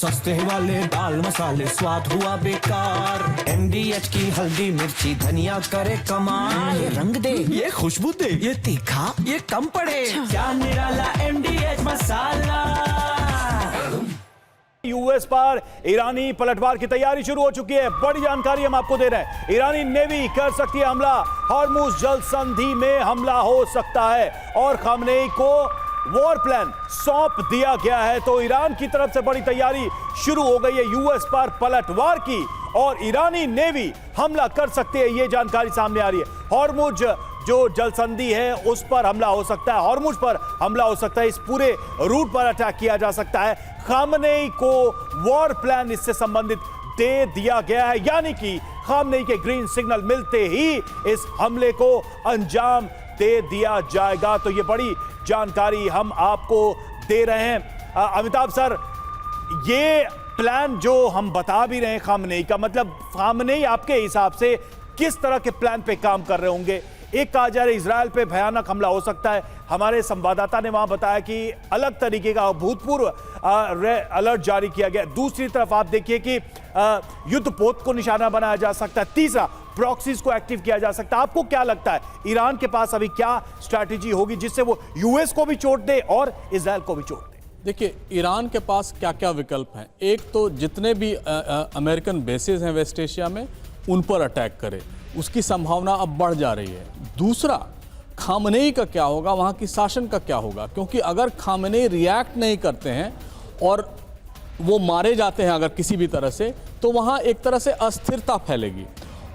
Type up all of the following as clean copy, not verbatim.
सस्ते वाले दाल मसाले स्वाद हुआ बेकार। MDH की हल्दी मिर्ची धनिया करे कमाल। ये रंग दे, ये खुशबू दे, ये तीखा, ये कम पड़े। क्या निराला MDH मसाला। यूएस पर ईरानी पलटवार की तैयारी शुरू हो चुकी है। बड़ी जानकारी हम आपको दे रहे हैं। ईरानी नेवी कर सकती है हमला। हॉर्मुज जल संधि में हमला हो सकता है और खामनेई को वॉर प्लान सौंप दिया गया है। तो ईरान की तरफ से बड़ी तैयारी शुरू हो गई है यूएस पर पलटवार की और ईरानी नेवी हमला कर सकती है, ये जानकारी सामने आ रही है। हॉर्मुज जो जल संधि है उस पर हमला हो सकता है, हॉर्मुज पर हमला हो सकता है, इस पूरे रूट पर अटैक किया जा सकता है। खामनेई को वॉर प्लान इससे संबंधित दे दिया गया है, यानी कि खामनेई के ग्रीन सिग्नल मिलते ही इस हमले को अंजाम दे दिया जाएगा। तो ये बड़ी जानकारी हम आपको दे रहे हैं। अमिताभ सर, ये प्लान जो हम बता भी रहे हैं खामनेई का, मतलब खामनेई आपके हिसाब से किस तरह के प्लान पे काम कर रहे होंगे? एक कहा जा रहा है इजरायल पे भयानक हमला हो सकता है, हमारे संवाददाता ने वहां बताया कि अलग तरीके का भूतपूर्व अलर्ट जारी किया गया। दूसरी तरफ आप देखिए कि युद्धपोत को निशाना बनाया जा सकता है। तीसरा, प्रॉक्सीज को एक्टिव किया जा सकता है। आपको क्या लगता है ईरान के पास अभी क्या स्ट्रैटेजी होगी जिससे वो यूएस को भी चोट दे और इजरायल को भी चोट दे? देखिए, ईरान के पास क्या क्या विकल्प हैं। एक तो जितने भी अमेरिकन बेसेस हैं वेस्ट एशिया में उन पर अटैक करे, उसकी संभावना अब बढ़ जा रही है। दूसरा, खामनेई का क्या होगा, वहाँ की शासन का क्या होगा, क्योंकि अगर खामनेई रिएक्ट नहीं करते हैं और वो मारे जाते हैं अगर किसी भी तरह से, तो वहाँ एक तरह से अस्थिरता फैलेगी।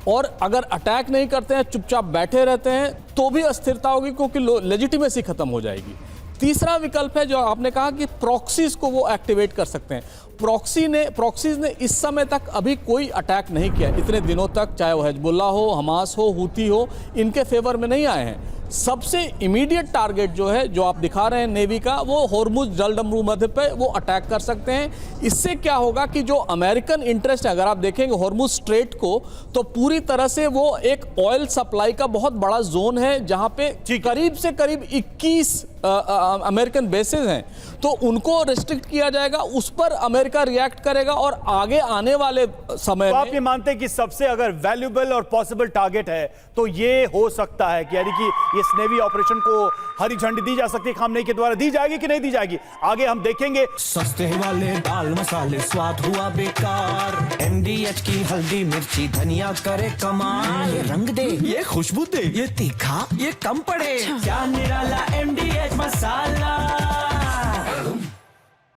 और अगर अटैक नहीं करते हैं, चुपचाप बैठे रहते हैं, तो भी अस्थिरता होगी क्योंकि लेजिटिमेसी खत्म हो जाएगी। तीसरा विकल्प है जो आपने कहा कि प्रॉक्सीज को वो एक्टिवेट कर सकते हैं। प्रॉक्सीज ने इस समय तक अभी कोई अटैक नहीं किया, इतने दिनों तक, चाहे वो हिजबुल्ला हो, हमास हो, हूती हो, इनके फेवर में नहीं आए हैं। सबसे इमीडिएट टारगेट जो है, जो आप दिखा रहे हैं नेवी का, वो हॉर्मुज जलडमरू मध्य पे वो अटैक कर सकते हैं। इससे क्या होगा कि जो अमेरिकन इंटरेस्ट है, अगर आप देखेंगे हॉर्मुज स्ट्रेट को, तो पूरी तरह से वो एक ऑयल सप्लाई का बहुत बड़ा जोन है जहां पे करीब से करीब 21 अमेरिकन बेसेस हैं, तो उनको रिस्ट्रिक्ट किया जाएगा। उस पर अमेरिका रिएक्ट करेगा और आगे आने वाले समय तो में आप ये मानते हैं कि सबसे अगर वैल्यूएबल और पॉसिबल टारगेट है तो ये हो सकता है कि यानी कि इस नेवी ऑपरेशन को हरी झंडी दी जा सकती है, खामनेई के द्वारा दी जाएगी कि नहीं दी जाएगी, आगे हम देखेंगे। सस्ते वाले दाल मसाले स्वाद हुआ बेकार। MDH की हल्दी मिर्ची धनिया करे कमाल। ये रंग दे, ये खुशबू दे, ये तीखा, ये कम पड़े। क्या निराला MDH मसाला।